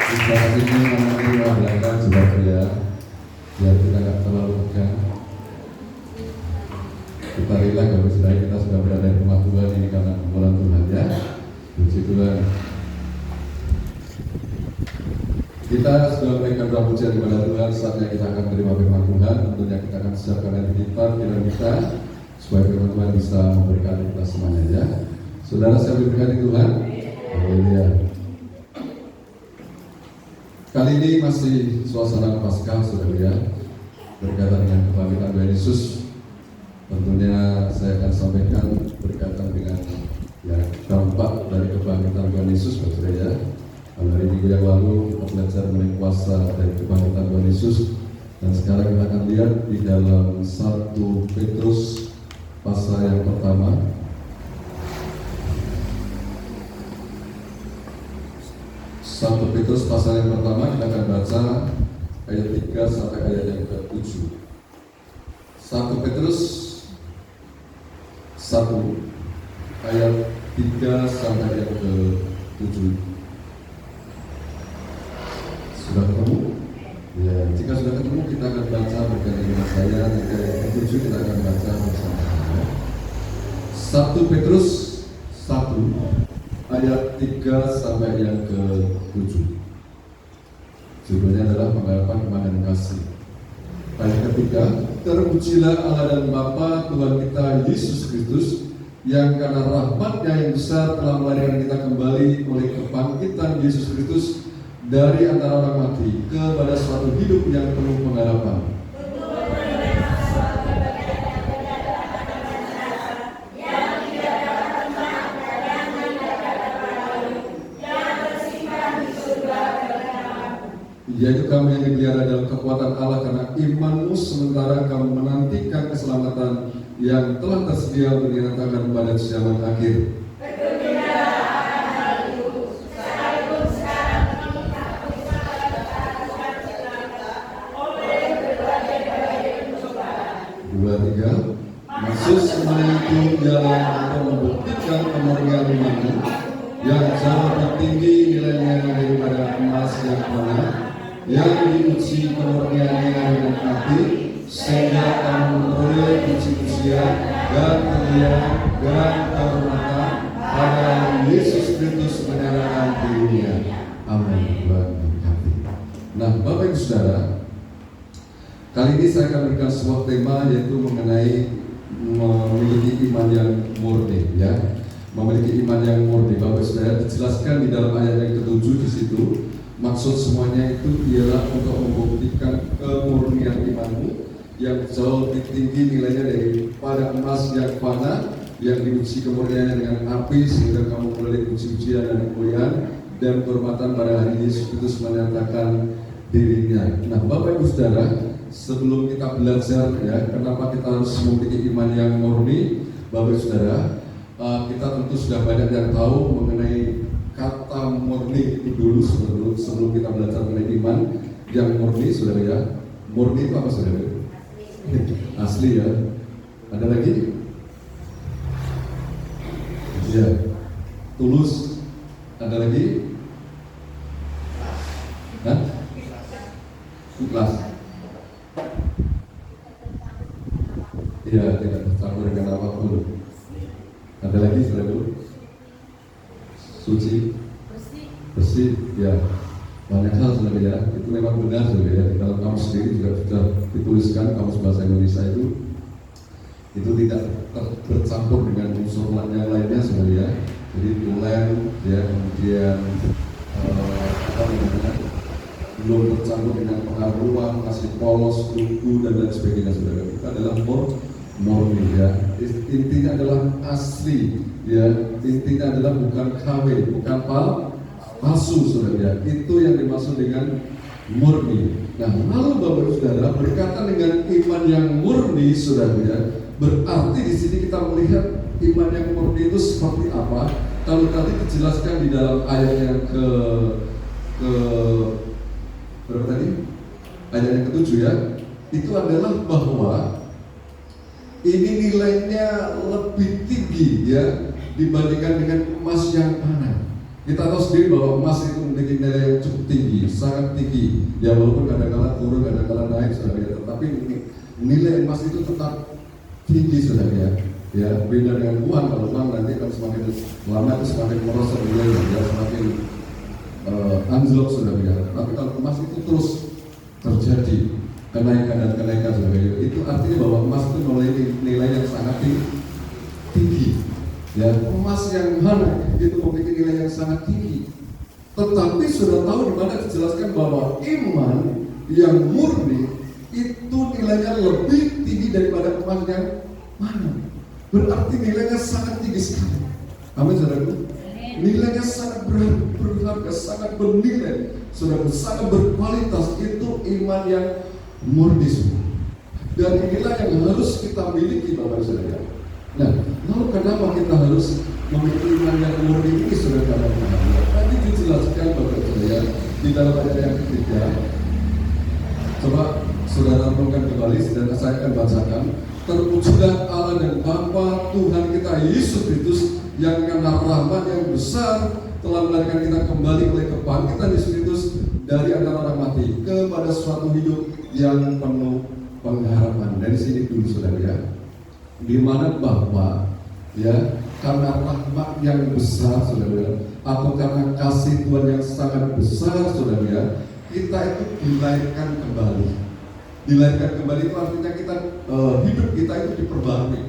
Bisa sini mengenai belakang juga ya, biar kita nggak terlalu tegang. Kita relax, habis baik kita sudah berada di rumah Tuhan ini karena kumpulan Tuhan ya. Puji Tuhan. Kita sudah memberikan doa pujian kepada Tuhan. Saatnya kita akan menerima firman Tuhan. Tentunya kita akan siapkan dari pikiran kita supaya firman Tuhan bisa memberikan kita semuanya ya. Saudara, saya berkati Tuhan. Haleluya. Kali ini masih suasana Paskah, saudara ya, berkaitan dengan kebangkitan Tuhan Yesus. Tentunya saya akan sampaikan berkaitan dengan dampak dari kebangkitan Tuhan Yesus, saudara ya. Hari minggu yang lalu kita belajar mengenai kuasa dari kebangkitan Tuhan Yesus, dan sekarang kita akan lihat di dalam 1 Petrus pasal yang pertama. 1 Petrus pasal yang pertama kita akan baca ayat 3 sampai ayat yang ke-7. 1 Petrus 1 ayat 3 sampai yang ke-7. Sudah ketemu? Ya, jika sudah ketemu kita akan baca berganti dengan saya. Jika yang ke-7 kita akan baca bersama-sama. 1 Petrus 1 ayat 3 sampai yang ke-7. Judulnya adalah pengharapan iman dan kasih. Ayat ketiga, terpujilah Allah dan Bapa Tuhan kita Yesus Kristus, yang karena rahmat-Nya yang besar telah melahirkan kita kembali oleh kebangkitan Yesus Kristus dari antara orang mati kepada suatu hidup yang penuh pengharapan. Yaitu kamu yang dipelihara dalam kekuatan Allah karena imanmu, sementara kamu menantikan keselamatan yang telah tersedia untuk dinyatakan pada zaman akhir. Dua tiga. Maksud semuanya itu ialah untuk membuktikan kemurnian imanmu yang jauh lebih tinggi nilainya daripada emas yang mana, yang diuji kemurniannya dengan api, sehingga kamu memperoleh puji-pujian dan kemuliaan dan kehormatan pada Yesus Kristus menyerahkan dirinya. Amin. Nah, Bapak Ibu Saudara, kali ini saya akan berikan sebuah tema, yaitu mengenai memiliki iman yang murni ya. Memiliki iman yang murni. Bapak Saudara, dijelaskan di dalam ayat yang ke-7 di situ. Maksud semuanya itu ialah untuk membuktikan kemurnian imanmu yang jauh lebih tinggi nilainya daripada emas yang fana, yang diuji kemurniannya dengan api, sehingga kamu memperoleh puji-pujian dan kemuliaan dan kehormatan pada hari Yesus Kristus menyatakan dirinya. Nah, Bapak Ibu Saudara, sebelum kita belajar ya, kenapa kita harus memiliki iman yang murni, Bapak Ibu Saudara, kita tentu sudah banyak yang tahu mengenai kata murni itu dulu sebelum kita belajar mengenai iman yang murni, saudara ya. Murni itu apa, saudara? Asli ya. Ada lagi? Ya. Tulus. Ada lagi? Hah? Ikhlas. Iya, tidak tercampur dengan apapun. Ada lagi, saudara? Suci, bersih, ya, banyak hal saudara ya. Itu memang benar saudara ya. Dalam kamus sendiri juga sudah dituliskan, kamus bahasa Indonesia itu tidak bercampur dengan unsur yang lainnya saudara ya. Jadi tulen ya, kemudian apa namanya, belum bercampur dengan pengaruhan, kasih polos, kuku dan lain sebagainya saudara. Itu adalah murni ya. Intinya adalah asli ya, intinya adalah bukan KW, bukan palsu saudara ya. Itu yang dimaksud dengan murni. Nah, lalu Bapak Ibu Saudara, berkaitan dengan iman yang murni saudara ya, berarti di sini kita melihat iman yang murni itu seperti apa. Kalau tadi dijelaskan di dalam ayat yang ke berapa tadi? Ayat yang ke-7 ya. Itu adalah bahwa ini nilainya lebih tinggi ya dibandingkan dengan emas yang fana. Kita tahu sendiri bahwa emas itu memiliki nilai yang cukup tinggi, sangat tinggi. Ya walaupun kadang-kala turun, kadang-kala naik, saudara. Tetapi nilai emas itu tetap tinggi, saudara. Ya, beda dengan uang. Kalau uang nanti akan semakin lama itu semakin merosot nilainya, ya, semakin anjlok, saudara. Tapi kalau emas itu terus terjadi kenaikan dan kenaikan, saudara. Itu artinya bahwa emas itu memiliki nilai yang sangat tinggi. Ya, emas yang mana itu memiliki nilai yang sangat tinggi. Tetapi sudah tahu di mana dijelaskan bahwa iman yang murni itu nilainya lebih tinggi daripada emas yang mana. Berarti nilainya sangat tinggi sekali. Amin, saudaraku. Nilainya sangat berharga, sangat bernilai, saudara, sangat berkualitas. Itu iman yang murni, saudara. Dan inilah yang harus kita miliki, Bapak Saudara. Nah, lalu kenapa kita harus memiliki iman yang murni ini, saudara? Tadi dijelaskan, Bapak Saudara, di dalam ayat yang ketiga. Coba saudara renungkan kembali, dan saya akan bacakan. Terpujilah Allah dan Bapa Tuhan kita Yesus Kristus, yang karena rahmat yang besar telah melahirkan kita kembali oleh kebangkitan Yesus Kristus dari antara orang mati kepada suatu hidup yang penuh pengharapan. Dari sini dulu, saudara, ya. Di mana Bapa, ya, karena rahmat yang besar, saudara, atau karena kasih Tuhan yang sangat besar, saudara, kita itu dilahirkan kembali. Dilahirkan kembali itu artinya kita hidup kita itu diperbarui,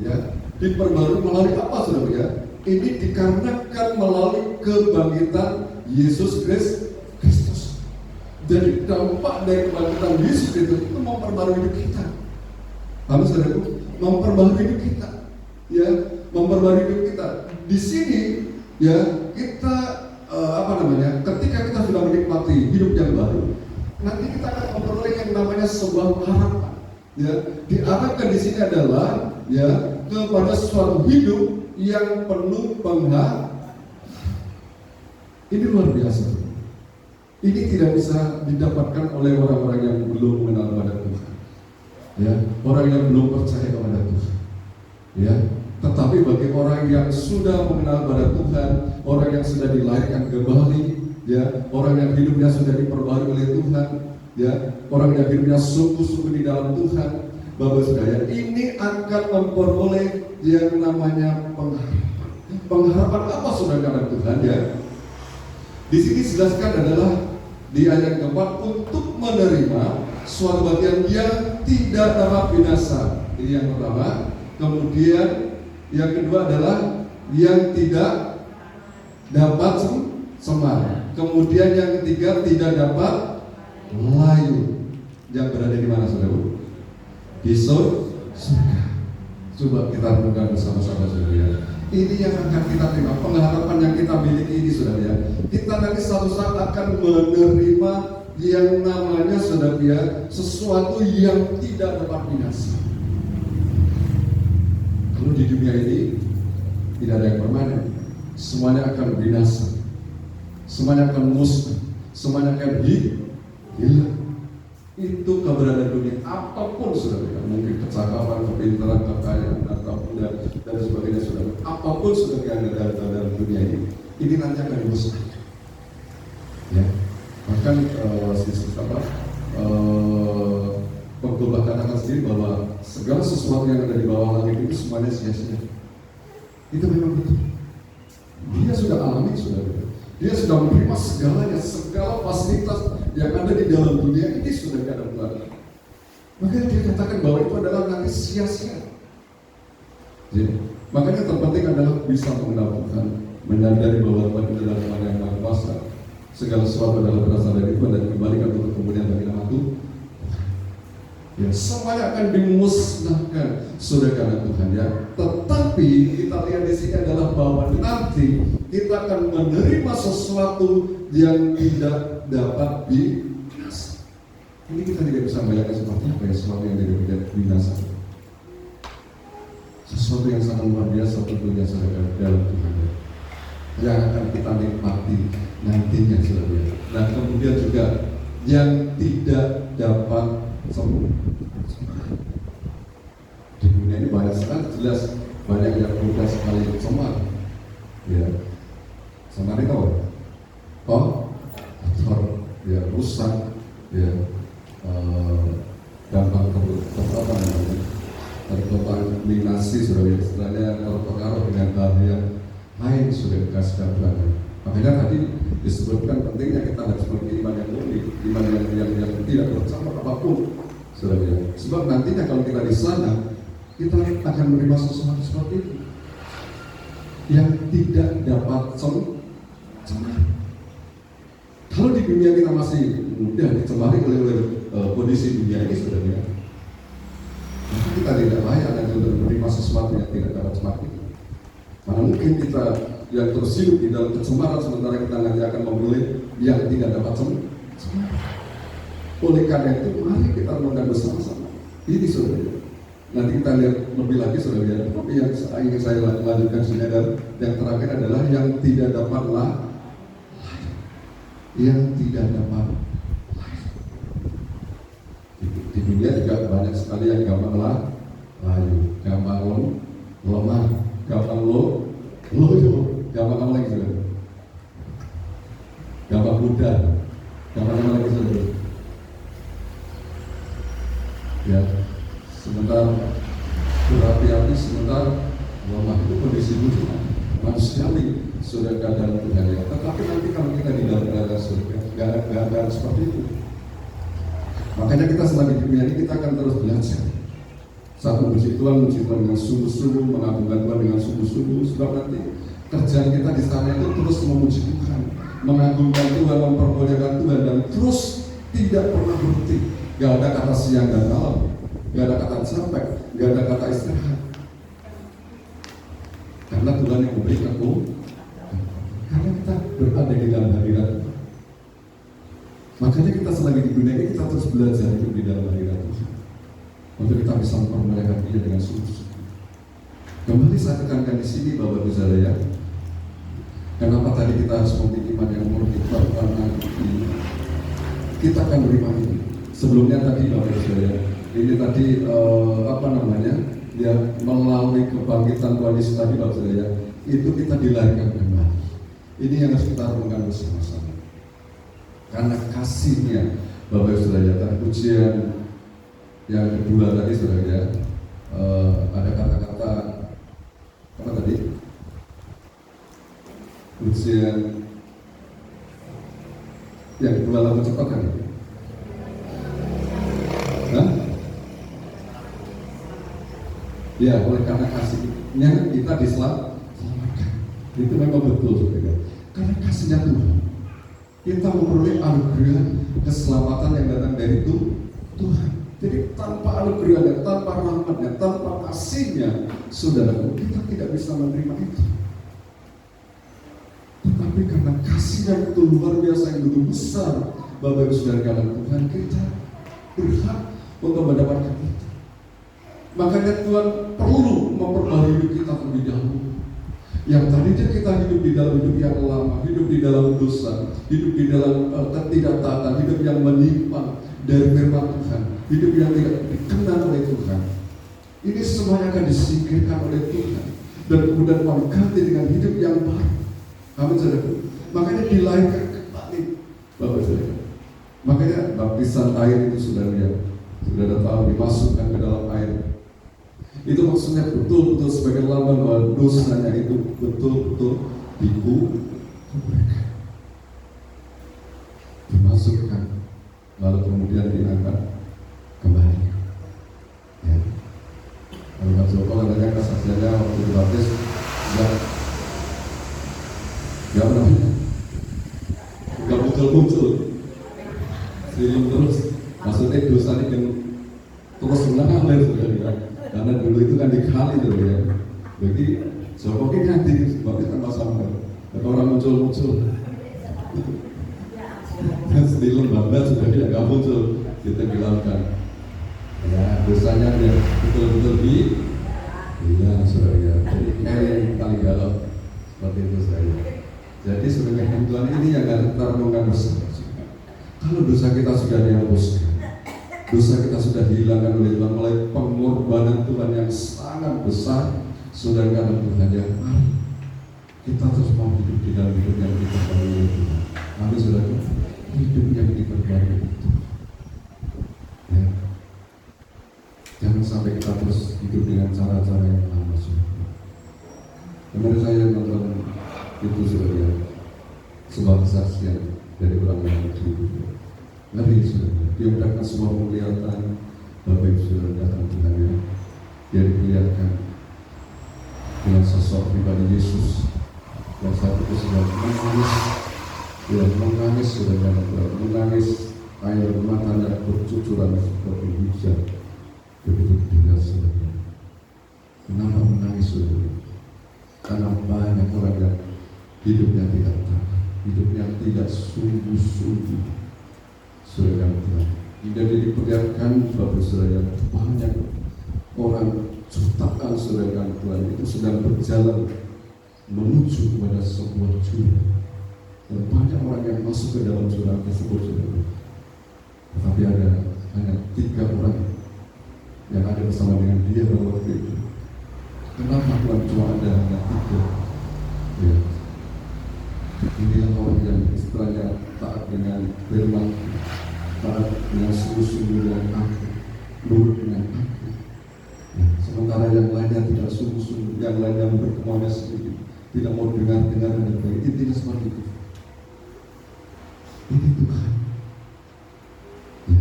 ya, diperbarui melalui apa, saudara? Ya, ini dikarenakan melalui kebangkitan Yesus Kristus. Jadi dampak dari kebangkitan Yesus Kristus itu memperbarui hidup kita. Amin, saudara? Memperbarui hidup kita, ya, memperbarui hidup kita. Di sini, ya, kita ketika kita sudah menikmati hidup yang baru, nanti kita akan memperoleh yang namanya sebuah harapan. Ya, diarahkan di sini adalah, ya, kepada suatu hidup yang penuh pengharapan. Ini luar biasa. Ini tidak bisa didapatkan oleh orang-orang yang belum mengenal kepada Tuhan. Ya, orang yang belum percaya kepada Tuhan. Ya, tetapi bagi orang yang sudah mengenal kepada Tuhan, orang yang sudah dilahirkan kembali, ya, orang yang hidupnya sudah diperbarui oleh Tuhan, ya, orang yang hidupnya sungguh-sungguh di dalam Tuhan, Bapak Saudara, ini akan memperoleh yang namanya pengharapan. Pengharapan apa, saudara, karena Tuhan, ya? Di sini dijelaskan adalah di ayat keempat, untuk menerima suatu bagian yang tidak dapat binasa. Ini yang pertama. Kemudian yang kedua adalah yang tidak dapat semar. Kemudian yang ketiga tidak dapat layu. Yang berada di mana, saudara? Di surga. Coba kita renungkan bersama-sama, saudara. Ini yang akan kita terima, pengharapan yang kita miliki ini, saudara. Kita nanti suatu saat akan menerima yang namanya, saudara, sesuatu yang tidak dapat binasa. Kalau di dunia ini tidak ada yang permanen, semuanya akan binasa, semuanya akan musnah, semuanya akan hilang. Itu keberadaan dunia, apapun, saudara, mungkin kecakapan, kepintaran, kekayaan, apapun dan sebagainya, saudara, apapun sudah yang ada dalam dunia ini nanti akan dimusnahkan. Ya, bahkan pengkhotbah katakan sendiri bahwa segala sesuatu yang ada di bawah langit itu semuanya sia-sia. Itu memang betul. Dia sudah alami, saudara. Dia sudah menerima segalanya, segala fasilitas yang ada di dalam dunia ini sudah tidak ada lagi. Makanya dia katakan bahwa itu adalah nanti sia-sia. Jadi, makanya terpenting adalah bisa mengenal Tuhan, menyadari bahwa Tuhan adalah Tuhan yang Maha Kuasa. Segala sesuatu adalah berasal dari Tuhan dan dikembalikan untuk kemudian bagi nama Tuhan. Ya, semuanya akan dimusnahkan, saudara, karena Tuhan, ya. Tetapi kita lihat di sini adalah bahwa nanti kita akan menerima sesuatu yang tidak dapat binasa. Ini kita tidak bisa membayangkan seperti apa ya sesuatu yang tidak binasa. Sesuatu yang sangat luar biasa tentunya, saudara, dalam Tuhan, ya, yang akan kita nikmati nantinya, saudara. Dan kemudian juga yang tidak dapat sembuh. Di dunia ini banyak sekali, jelas banyak yang mudah sekali cemar, ya. Cemari tahu? Kotor, ya rusak, ya gampang terkontaminasi sudah istilahnya terpengaruh dengan hal yang lain sudah dikasih belakang. Makanya tadi disebutkan pentingnya kita harus memiliki iman yang murni, iman yang tidak bercampur apapun, saudara. Sebab nantinya kalau kita di sana, kita akan menerima sesuatu seperti itu yang tidak dapat cemar. Kalau di dunia kita masih mudah dicemari oleh kondisi dunia ini, saudara, maka kita tidak layak lagi untuk menerima sesuatu yang tidak dapat cemar itu. Mana mungkin kita yang terus hidup di dalam kecemaran sementara kita nanti akan memilih yang tidak dapat cemar. Oleh karena itu, mari kita renungkan bersama-sama. Ini saudara. Nanti kita lihat lebih lagi saudara. Tapi yang ingin saya lanjutkan sini yang terakhir adalah yang tidak dapat yang tidak dapat di dunia juga banyak sekali yang gampang layu, gampang lemah, gampang loyo, gampang apa lagi saudara? Gampang muda, gampang apa lagi saudara? Ya, sebentar berapi-api, sebentar lemah, itu kondisi dunia manusiawi sudah dalam Tuhan ya. Tetapi nanti kalau kita di dalam neraka surga nggak ada seperti itu. Makanya kita selama di dunia ini kita akan terus belajar. Saat memuji Tuhan dengan sungguh-sungguh, mengagungkan Tuhan dengan sungguh-sungguh. Sebab nanti kerjaan kita di sana itu terus memuji Tuhan, mengagungkan Tuhan, mempermuliakan Tuhan, dan terus tidak pernah berhenti. Gak ada kata siang dan malam, gak ada kata capek, gak ada kata istirahat. Karena Tuhan yang memberikan karena kita berada di dalam hadirat. Makanya kita selagi di dunia ini kita terus belajar hidup di dalam hadirat Tuhan, untuk kita bisa mempermuliakan Dia dengan sungguh-sungguh. Kembali saya tekankan di sini Bapak Ibu Saudara, kenapa tadi kita harus memiliki iman yang murni, karena kita akan menerima ini. Sebelumnya tadi Bapak Ibu Saudara, ini tadi ya melalui kebangkitan Tuhan Yesus tadi Bapak Saudara, itu kita dilahirkan kembali. Ini yang harus kita renungkan bersama-sama. Karena kasihnya Bapak Ibu Saudara, tadi pujian yang kedua tadi Saudara, ada kata-kata apa tadi? Pujian yang kedua lagu cepat kan? Ya, oleh karena kasihnya kita diselamatkan. Itu memang betul saudara. Karena kasihnya Tuhan, kita memperoleh anugerah keselamatan yang datang dari Tuhan. Jadi tanpa anugerahnya, tanpa rahmatnya, tanpa kasihnya, saudara, kita tidak bisa menerima itu. Tetapi karena kasih yang itu luar biasa, yang begitu besar, Bapak Ibu Saudara dalam Tuhan, kita berhak untuk mendapatkan itu. Makanya Tuhan perlu memperbaharui hidup kita terlebih dahulu. Yang tadinya kita hidup di dalam hidup yang lama, hidup di dalam dosa, hidup di dalam ketidaktaatan, hidup yang menyimpang dari firman Tuhan, hidup yang tidak dikenal oleh Tuhan. Ini semuanya akan disingkirkan oleh Tuhan dan kemudian mengganti dengan hidup yang baru. Amin saudara. Makanya dilahirkan kembali, Bapak saudara. Makanya baptisan air itu saudara tahu, dimasukkan ke dalam air. Itu maksudnya betul-betul sebagai lambang bahwa dosanya itu betul-betul dikuburkan, dimasukkan, lalu kemudian diangkat kembali. Ya. Kalau Pak Joko katanya kesaksiannya waktu dibaptis nggak muncul, silim terus. Maksudnya dosa ini terus mengalir saudara. Karena dulu itu kan dikali tuh ya. Jadi Jokowi nanti sebabnya kan masalah. Kalau orang muncul dan sedih lembaga sudah tidak muncul, kita bilangkan ya dosanya dia betul-betul saudara ya. Jadi yang paling galau seperti itu saudara. Jadi sebagai Tuhan ini yang harus kita renungkan bersama. Kalau dosa kita sudah dihapuskan, dosa kita sudah dihilangkan oleh Tuhan melalui pengorbanan Tuhan yang sangat besar, saudara dalam Tuhan ya, mari kita terus mau hidup di dalam hidup yang diperbarui oleh Tuhan. Amin, saudara. Hidup yang diperbarui itu, ya. Jangan sampai kita terus hidup dengan cara-cara yang lama, saudara. Kemarin saya nonton itu, saudara, sebuah kesaksian dari orang yang hidup. Ngeri, saudara. Dia mendapatkan sebuah penglihatan. Bapak Ibu saudara datang Tuhan, ya. Dia diperlihatkan dengan sosok pribadi Yesus yang saat itu sedang menangis, sudah menangis, air matanya bercucuran seperti hujan. Begitu dia saudara. Kenapa menangis, saudara? Karena banyak orang yang hidupnya tidak taat, hidupnya tidak sungguh-sungguh, saudara Tuhan. Jadi diperlihatkan Bapak saudara, banyak orang jutaan saudara Tuhan itu sedang berjalan menuju kepada sebuah jurang, dan banyak orang yang masuk ke dalam jurang tersebut, saudara. Tetapi ada hanya 3 orang yang ada bersama dengan dia pada waktu itu. Kenapa Tuhan cuma ada hanya 3? Ya, inilah orang yang istilahnya taat dengan firman, taat dengan sungguh-sungguh dengan aku, nurut dengan aku. Ya, sementara yang lainnya tidak sungguh-sungguh, yang lainnya berkemauannya sendiri, tidak mau dengar-dengar dan baik. Itu tidak seperti itu. Ini Tuhan. Ya.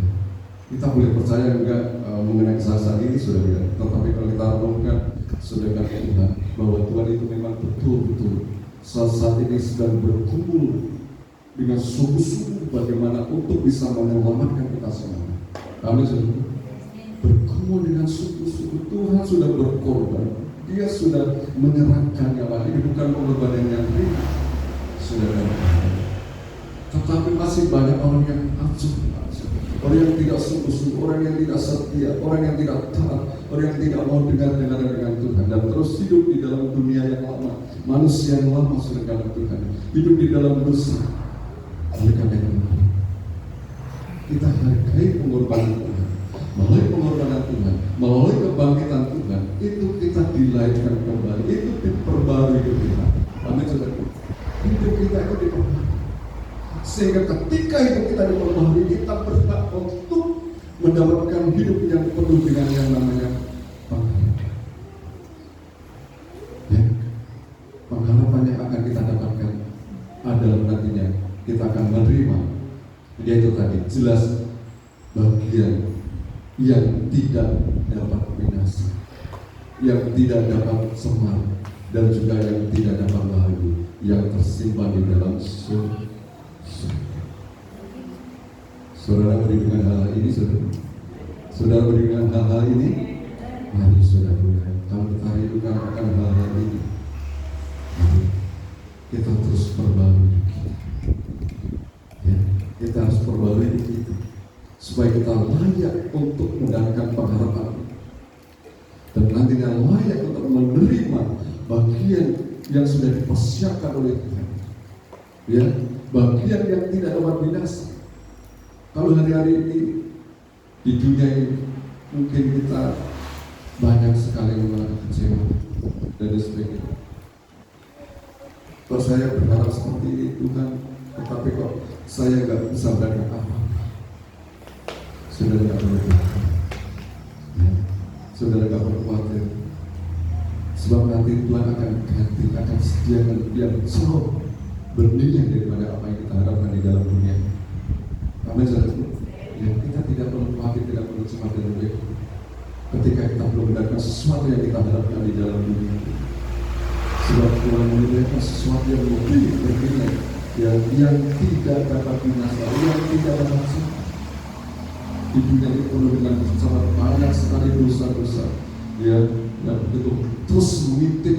Kita boleh percaya enggak mengenai saat ini, saudara. Tetapi kalau kita renungkan, saudara Tuhan, bahwa Tuhan itu memang betul-betul saat ini sedang berkumpul dengan sungguh-sungguh bagaimana untuk bisa menyelamatkan kita semua. Amin, saudara. Berkumpul dengan sungguh-sungguh. Tuhan sudah berkorban. Dia sudah menyerahkan nyawa. Ini bukan pengorbanan yang ringan, saudara. Tetapi masih banyak orang yang acuh, orang yang tidak sungguh-sungguh, orang yang tidak setia, orang yang tidak taat, orang yang tidak mau dengar-dengar dengan Tuhan, dan terus hidup di dalam dunia yang lama, manusia yang lama, saudara Tuhan, hidup di dalam dosa. Oleh karena itu, kita hargai pengorbanan Tuhan. Melalui pengorbanan Tuhan, melalui kebangkitan Tuhan, itu kita dilahirkan kembali, itu diperbarui hidup kita. Amin, saudara. Hidup kita itu diperbarui. Sehingga ketika hidup kita diperbarui, kita berhak untuk mendapatkan hidup yang penuh dengan yang namanya pengharapan. Ya, pengharapan yang akan kita dapatkan adalah nantinya kita akan menerima, yaitu tadi jelas bagian yang tidak dapat binasa, yang tidak dapat semar, dan juga yang tidak dapat layu, yang tersimpan di dalam surga. Saudara beri dengan hal ini, saudara beri dengan hal ini. Mari saudara, kalau kita rindukan akan hal ini, mari kita terus perbarui kita. Ya, kita harus perbarui kita supaya kita layak untuk mendapatkan pengharapan dan nantinya layak untuk menerima bagian yang sudah dipersiapkan oleh Tuhan. Ya, bagian yang tidak dapat binasa. Kalau hari-hari ini di dunia ini mungkin kita banyak sekali mengalami kecewa dan sebagainya. Kalau saya berharap seperti ini Tuhan, tetapi kok saya nggak bisa berharap apa-apa. Saudara nggak perlu khawatir, ya. Saudara nggak perlu khawatir, sebab nanti Tuhan akan ganti, akan sediakan yang jauh bernilai daripada apa yang kita harapkan di dalam dunia. Amin, saudara. Ya, kita tidak perlu khawatir, tidak perlu cemas dan berdebat ketika kita belum mendapatkan sesuatu yang kita harapkan di dalam dunia. Sebab Tuhan memberikan sesuatu yang lebih bernilai, yang tidak dapat binasa, yang tidak dapat sembuh. Di dunia ini penuh dengan sangat banyak sekali dosa-dosa, ya, yang begitu terus mengintip,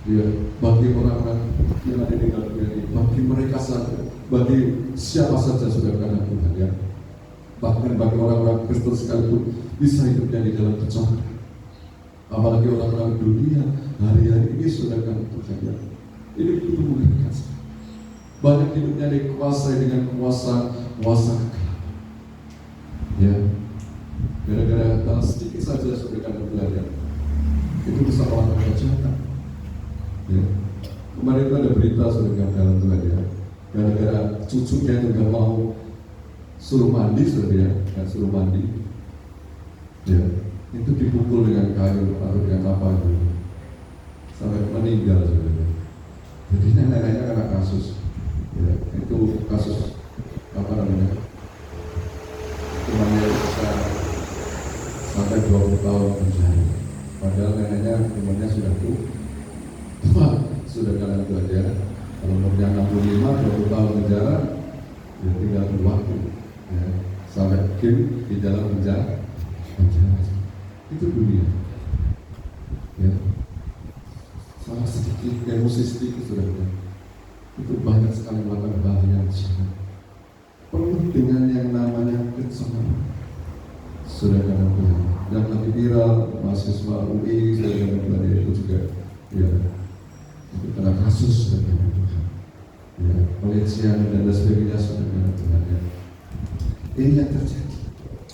ya, bagi orang-orang yang ada di dalam dunia ini, bagi mereka saja, bagi siapa saja sudah karena Tuhan, ya. Bahkan bagi orang-orang Kristen sekalipun bisa hidupnya di dalam kecocokan. Apalagi orang-orang dunia hari-hari ini sudah karena Tuhan, ya. Ini begitu mengerikan. Banyak hidupnya dikuasai dengan kuasa kegelapan. Ya, gara-gara hal sedikit saja sudah karena Tuhan, ya. Itu bisa melakukan kejahatan. Ya. Kemarin itu ada berita saudara dalam Tuhan ya, gara-gara cucunya itu nggak mau suruh mandi saudara ya, nggak suruh mandi, ya itu dipukul dengan kayu atau dengan apa gitu, sampai meninggal saudara. Jadi neneknya kena kasus, ya itu kasus apa namanya, hukumannya bisa sampai 20 tahun penjara. Padahal neneknya umurnya sudah tua, sudah kalian itu aja. Kalau umurnya 65, 20 tahun penjara, ya tinggal waktu, ya, sampai game di dalam penjara. Itu dunia. Ya. Salah sedikit, emosi sedikit sudah. Itu banyak sekali melakukan hal yang jahat. Penuh dengan yang namanya kecemaran. Sudah kalian Tuhan. Yang lagi viral mahasiswa UI sudah kalian itu juga, ya. Itu kena kasus sudah kalian Tuhan. Ya, pelecehan dan sebagainya sudah kalian Tuhan. Ya. Ini yang terjadi.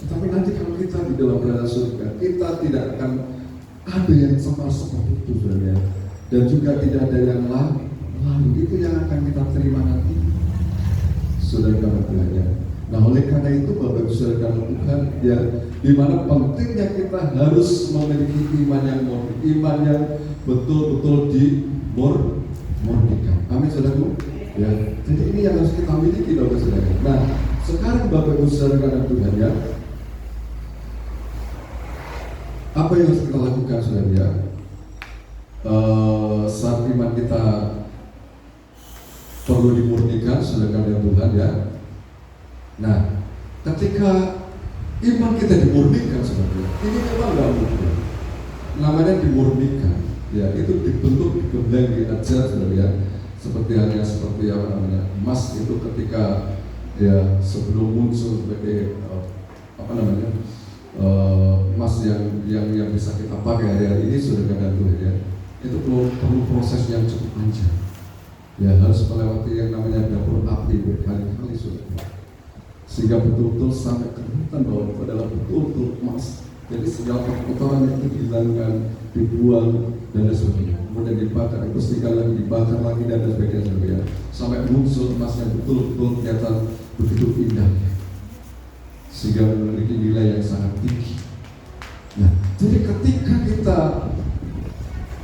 Tapi nanti kalau kita di dalam kerajaan surga, kita tidak akan ada yang sama seperti itu saudara. Dan juga tidak ada yang lalu itu yang akan kita terima nanti. Saudara kalian Tuhan ya. Nah oleh karena itu Bapak Ibu Saudara Tuhan ya, di mana pentingnya kita harus memiliki iman yang murni, iman yang betul-betul dimurnikan. Amin saudaraku. Ya, jadi ini yang harus kita miliki Bapak Saudara. Nah sekarang Bapak Ibu Saudara Tuhan ya, apa yang harus kita lakukan saudara ya? Saat iman kita perlu dimurnikan saudara Tuhan ya. Nah, ketika iman kita dimurnikan sebenarnya, ini memang nggak mudah. Namanya dimurnikan, ya itu dibentuk, digembleng, diajar sebenarnya. Seperti halnya seperti apa namanya emas itu ketika ya sebelum muncul sebagai apa namanya emas yang bisa kita pakai hari-hari ini sudah kadang Tuhan ya. Itu perlu proses yang cukup panjang. Ya harus melewati yang namanya dapur api berkali-kali sudah. Sehingga betul-betul sampai kelihatan bahwa itu adalah betul-betul emas. Jadi segala kotoran itu dihilangkan, dibuang dan sebagainya. Kemudian dibakar, dibersihkan lagi, dibakar lagi dan sebagainya. Sampai muncul emas yang betul-betul kelihatan begitu indah, sehingga memiliki nilai yang sangat tinggi. Nah, jadi ketika kita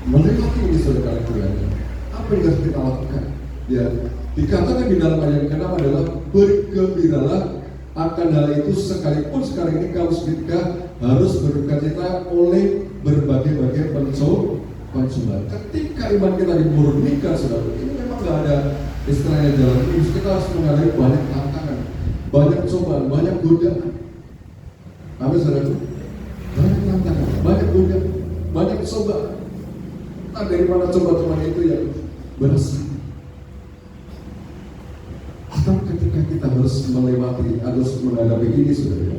melewati ini saudara kalian, apa yang harus kita lakukan? Ya, dikatakan di dalam ayat ke-6 adalah bergembiralah akan hal itu, sekalipun sekarang ini kamu juga harus berdukacita oleh berbagai-bagai pencobaan. Ketika iman kita dimurnikan, saudara, ini memang nggak ada istilahnya jalan lurus. Kita harus menghadapi banyak tantangan, banyak cobaan, banyak godaan. Amin, saudara. Banyak tantangan, banyak godaan, banyak cobaan. Entah dari mana cobaan itu yang berasal. Atau ketika kita harus melewati, harus menghadapi ini saudara,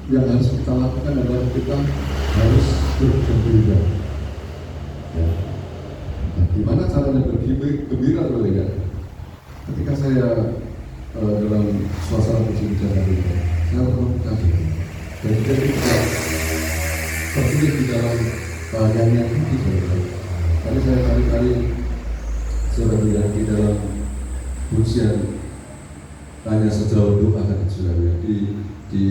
yang harus kita lakukan adalah kita harus bergembira. Ya. Nah, gimana caranya bergembira saudara ya? Ketika saya dalam suasana percintaan ini, saya menemukan dan jadi tertulis di dalam nyanyian ini saudara. Tadi saya kali-kali sudah bilang di dalam pujian hanya sejauh doa kan saudara. Di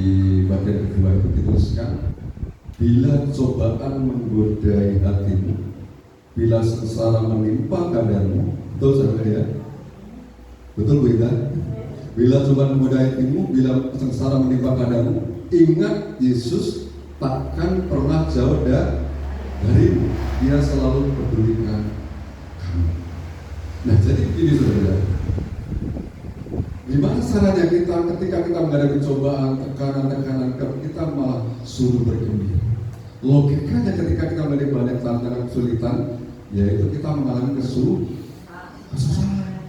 bagian kedua itu dituliskan, bila cobaan menggodai hatimu, bila sengsara menimpa keadaanmu, betul saudara ya? Betul Bu Ida? Bila cobaan menggodai hatimu, bila sengsara menimpa keadaanmu, ingat Yesus takkan pernah jauh darimu. Dia selalu pedulikan kamu. Nah jadi begini saudara, gimana caranya kita ketika kita menghadapi cobaan, tekanan, kita malah suruh bergembira? Logikanya ketika kita menghadapi banyak tantangan kesulitan, yaitu kita mengalami kesusahan.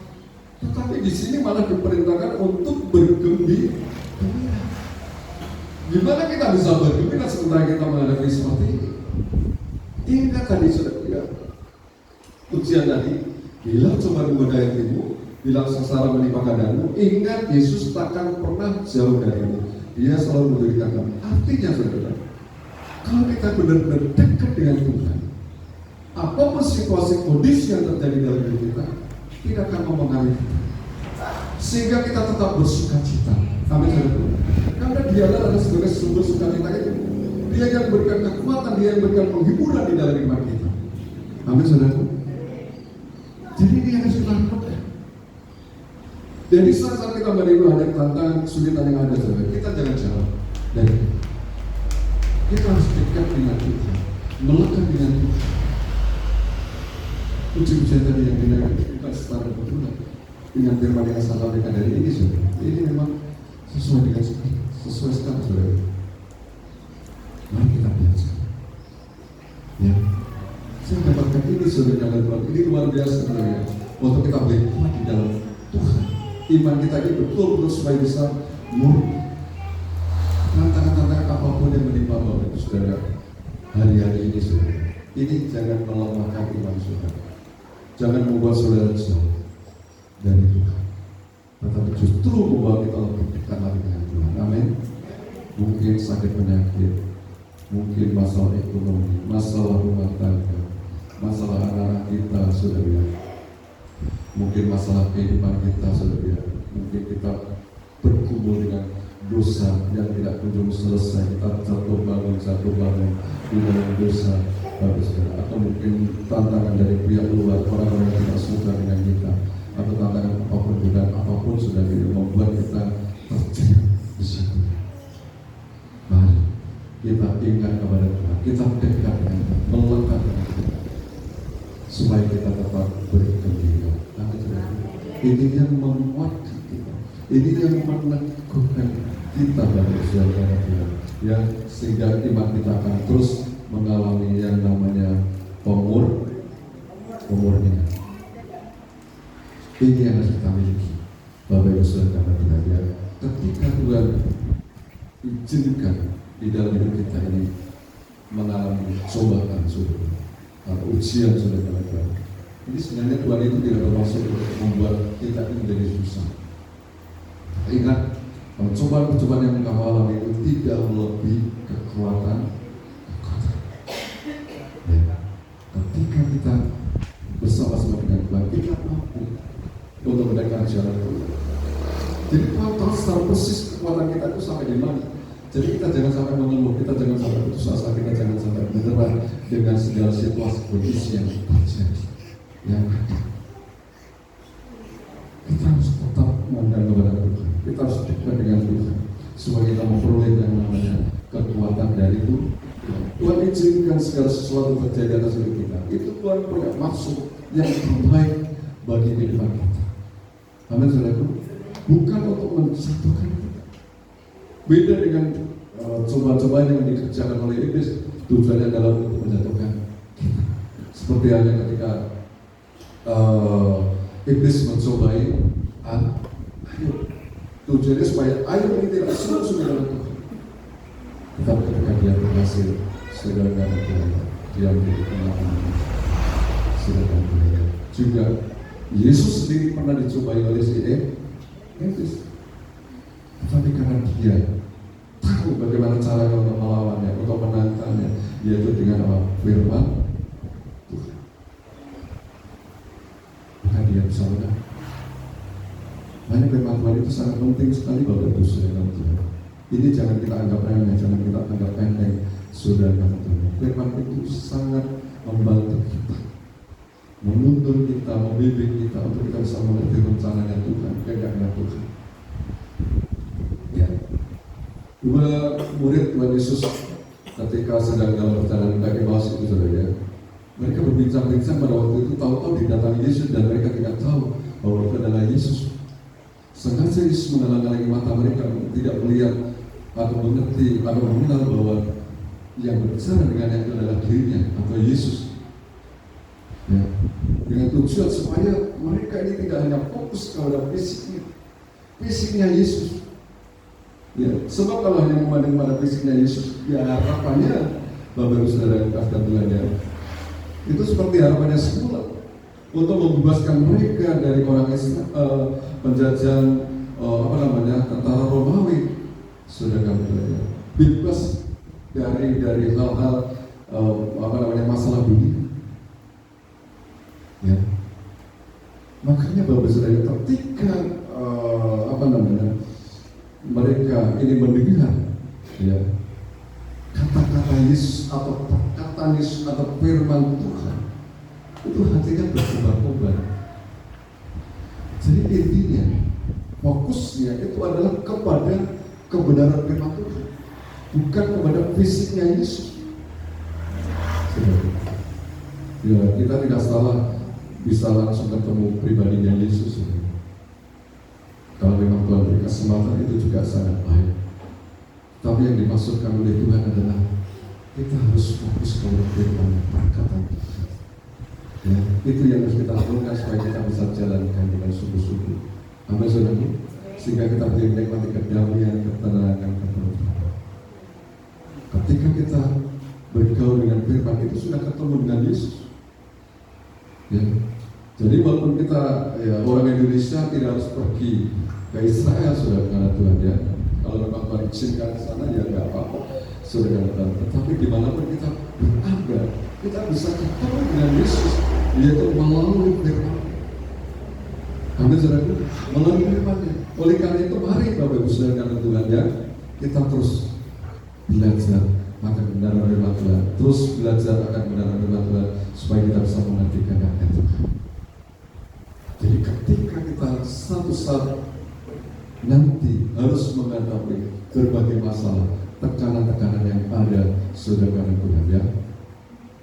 Tetapi di sini malah diperintahkan untuk bergembira. Gimana kita bisa bergembira sementara kita menghadapi seperti ini? Ingat tadi saudara, ujian tadi, bila coba menggodai hatimu, bila sengsara menimpa keadaanmu, ingat Yesus takkan pernah jauh darimu. Dia selalu memberikan kamu. Artinya saudara, kalau kita benar-benar dekat dengan Tuhan, apapun situasi kondisi yang terjadi dalam hidup kita tidak akan mempengaruhi kita, sehingga kita tetap bersuka cita. Amin, saudara. Karena Dia adalah sebagai sumber sukacita itu. Dia yang berikan kekuatan, Dia yang berikan penghiburan di dalam iman kita. Amin, saudara. Jadi ini yang harus kita lakukan. Jadi saat kita menghadapi tantangan kesulitan yang ada, saudara, kita jangan jauh dari itu. Kita harus dekat dengan Tuhan, melekat dengan Tuhan. Uji-ujian tadi yang kita setara kebetulan dengan firman yang saya sampaikan dari ini, saudara. Ini memang sesuai dengan sesuai sekali, saudara. Mari kita belajar. Ya, saya dapatkan ini, saudara, dalam Tuhan. Ini luar biasa, saudara. Untuk kita boleh kuat di dalam Tuhan. Iman kita ini betul-betul supaya bisa murni. Tantangan-tantangan apapun yang menimpa Bapak Ibu Saudara hari-hari ini, saudara, ini jangan melemahkan iman saudara. Jangan membuat saudara jauh dari Tuhan, tetapi justru membawa kita lebih dekat lagi dengan Tuhan. Amin. Mungkin sakit penyakit, mungkin masalah ekonomi, masalah rumah tangga, masalah anak-anak kita, saudara. Mungkin masalah kehidupan kita, saudara. Mungkin kita bergumul dengan dosa yang tidak kunjung selesai. Kita jatuh bangun di dalam dosa, saudara. Atau mungkin tantangan dari pihak luar, orang-orang yang tidak suka dengan kita, atau tantangan apapun dan apapun sudah membuat kita terjebak di situ. Mari kita ingat kepada Tuhan, kita dekat dengan Tuhan, melekat dengan Tuhan, supaya kita tetap bergembira. Ini yang menguatkan kita, ini yang meneguhkan kita dari saudara Tuhan, ya, sehingga iman kita akan terus mengalami yang namanya pemurnian. Ini yang harus kita miliki, Bapak Ibu Saudara Tuhan, ya. Ketika Tuhan izinkan di dalam hidup kita ini mengalami cobaan, saudara, atau ujian, saudara Tuhan, ini sebenarnya Tuhan itu tidak bermaksud untuk membuat kita ini menjadi susah. Ingat, cobaan-cobaan yang kamu alami itu tidak melebihi kekuatan. Ya. Ketika kita bersama-sama dengan Tuhan, kita mampu untuk mendekat jalan Tuhan. Jadi Tuhan tahu secara persis kekuatan kita itu sampai di mana. Jadi kita jangan sampai mengeluh, kita jangan sampai putus asa, kita jangan sampai menyerah dengan segala situasi kondisi yang terjadi, yang ada. Kita harus tetap memandang kepada Tuhan. Kita harus dekat dengan Tuhan supaya kita memperoleh yang namanya kekuatan dari Tuhan. Tuhan izinkan segala sesuatu terjadi atas hidup kita. Itu Tuhan punya maksud yang terbaik bagi kehidupan kita. Amin, saudaraku. Bukan untuk menjatuhkan kita. Beda dengan cobaan-cobaan yang dikerjakan oleh iblis, tujuannya adalah untuk menjatuhkan kita. Seperti halnya ketika iblis mencobai Ayub. Tujuannya supaya Ayub ini tidak sungguh-sungguh dalam Tuhan. Tetapi ketika dia berhasil, saudara Tuhan, dia menjadi pengalaman saudara Tuhan. Juga Yesus sendiri pernah dicobai oleh si iblis. Tetapi karena dia tahu bagaimana cara untuk melawannya, untuk menantangnya, yaitu dengan apa? Firman Tuhan. Maka dia bisa menang. Banyak firman Tuhan itu sangat penting sekali Bapak Ibu Saudara Tuhan. Ini jangan kita anggap remeh, jangan kita anggap enteng, saudara Tuhan. Firman itu sangat membantu kita, menuntun kita, membimbing kita untuk kita bisa mengerti rencananya Tuhan, kehendaknya Tuhan. Ya, dua murid Tuhan Yesus ketika sedang dalam perjalanan ke Emmaus itu, saudara, ya, mereka berbincang-bincang pada waktu itu, tahu-tahu didatangi Yesus dan mereka tidak tahu bahwa itu adalah Yesus. Sengaja Yesus menghalang-halangi mata mereka untuk tidak melihat atau mengerti atau mengenal bahwa yang berbicara dengan itu adalah dirinya atau Yesus. Ya, dengan tujuan supaya mereka ini tidak hanya fokus kepada fisiknya Yesus. Ya, sebab kalau hanya memandang pada fisiknya Yesus, ya harapannya Bapak Ibu Saudara yang kasih Tuhan, ya, itu seperti harapannya semula untuk membebaskan mereka dari orang Islam, penjajahan tentara Romawi, saudara kami, bebas dari hal-hal masalah dunia. Saudara, ketika mereka ini mendengar ya kata-kata Yesus atau perkataan Yesus atau firman Tuhan, itu hatinya berkobar-kobar. Jadi intinya, fokusnya itu adalah kepada kebenaran firman Tuhan, bukan kepada fisiknya Yesus. Ya, kita tidak salah bisa langsung ketemu pribadinya Yesus. Kalau memang Tuhan beri kesempatan, itu juga sangat baik. Tapi yang dimaksudkan oleh Tuhan adalah kita harus fokus kepada firman perkataan Tuhan. Ya, itu yang harus kita lakukan supaya kita bisa jalankan dengan sungguh-sungguh. Amin, saudara. Sehingga kita boleh menikmati kedamaian, ketenangan, ketenangan. Ketika kita bergaul dengan firman, itu sudah ketemu dengan Yesus. Ya. Jadi walaupun kita orang Indonesia tidak harus pergi ke Israel, saudara, karena Tuhan ya. Kalau memang Tuhan izinkan ke sana ya nggak apa-apa, saudara. Tetapi dimanapun kita berada, kita bisa ketemu dengan Yesus, yaitu melalui firman. Amin, saudara. Melalui firman-Nya. Oleh karena itu, mari Bapak Ibu Saudara kami Tuhan ya, kita terus belajar akan kebenaran firman Tuhan, terus belajar akan kebenaran firman Tuhan, supaya kita bisa mengerti kehendak Tuhan. Jadi ketika kita satu saat nanti harus menghadapi berbagai masalah, tekanan-tekanan yang ada, saudara Tuhan ya,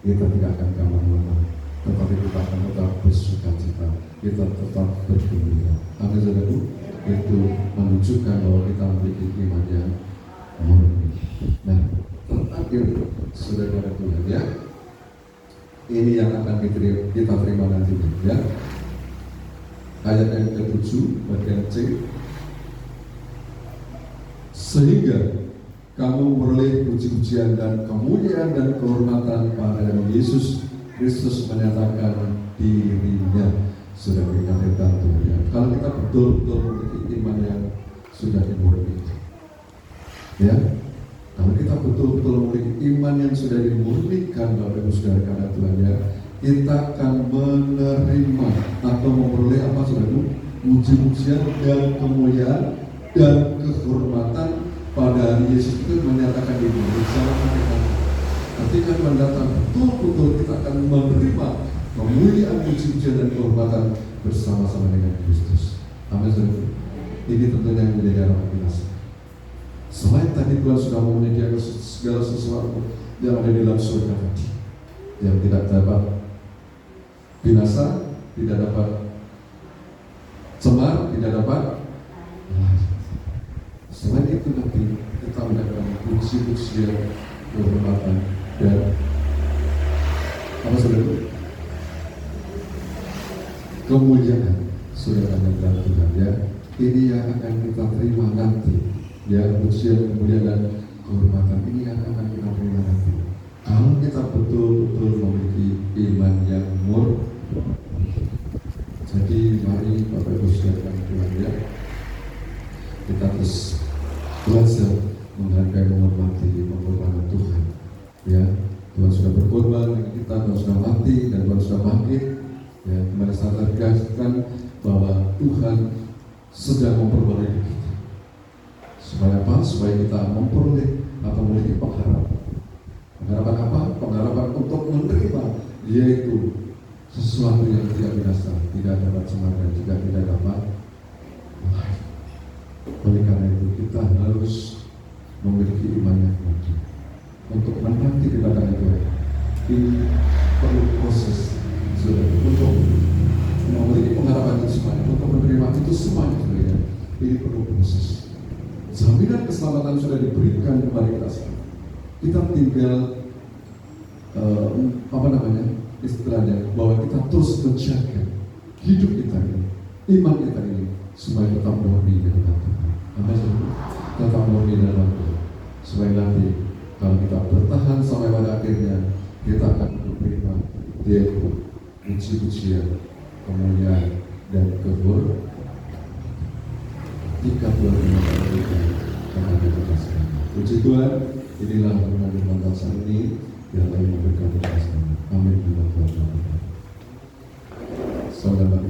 kita tidak akan gampang-gampang, tetapi kita akan tetap bersuka cita, kita tetap bergembira. Amin, saudara. Itu menunjukkan bahwa kita memiliki iman yang murni. Nah, terakhir, saudara Tuhan ya, ini yang akan kita terima nanti ya. Ayat yang ke-7 bagian C. Sehingga kamu memperoleh puji-pujian dan kemuliaan dan kehormatan pada Yesus Kristus menyatakan dirinya. Sudah dikatakan Tuhan ya. Kalau kita betul-betul memiliki iman yang sudah dimurni ya, kalau kita betul-betul memiliki iman yang sudah dimurnikan Bapak Ibu Saudara karena Tuhan ya, kita akan menerima atau memperoleh apa saudara? Puji-pujian dan kemuliaan dan kehormatan pada hari Yesus itu menyatakan diri. Ketika Tuhan datang, betul-betul kita akan menerima kemuliaan, puji-pujian dan kehormatan bersama-sama dengan Kristus. Amin, saudara. Ini tentunya yang menjadi harapan kita. Selain tadi Tuhan sudah menyediakan segala sesuatu yang ada di dalam surga tadi, yang tidak dapat binasa, tidak dapat cemar, tidak dapat. Selain itu nanti kita mendapatkan puji-pujian, kehormatan dan apa saudara? Kemuliaan, saudara dan Tuhan ya. Ini yang akan kita terima nanti. Ya, pujian, kemuliaan dan kehormatan ini yang akan kita terima nanti. Kalau kita betul-betul memiliki iman yang murni. Jadi mari Bapak Ibu Saudara Tuhan ya, kita terus belajar menghargai, menghormati, mengorbankan Tuhan. Ya, Tuhan sudah berkorban dengan kita, Tuhan sudah mati dan Tuhan sudah bangkit. Ya, kembali sadar tegaskan bahwa Tuhan sedang memperbarui kita. Supaya apa? Supaya kita memperoleh atau memiliki pengharapan. Pengharapan apa? Pengharapan untuk menerima, yaitu sesuatu yang tidak binasa, tidak dapat cemar dan juga tidak dapat mati. Oleh karena itu kita harus memiliki iman yang kuat untuk menanti kedatangan Tuhan. Ini perlu proses untuk memiliki pengharapan itu semuanya, untuk menerima itu semuanya sebenarnya. Ini perlu proses. Jaminan keselamatan sudah diberikan kepada kita semua. Kita tinggal istilahnya bahwa kita terus menjaga hidup kita ini, iman kita ini supaya tetap murni dengan Tuhan. Tetap murni dalam Tuhan. Supaya nanti kalau kita bertahan sampai pada akhirnya kita akan menerima yaitu puji-pujian, kemuliaan dan kehormatan. Jika Tuhan menyatakan kepada kita semua. Puji Tuhan, inilah firman bangsa ini yang lain memberkati kita semua. Amin. Saudara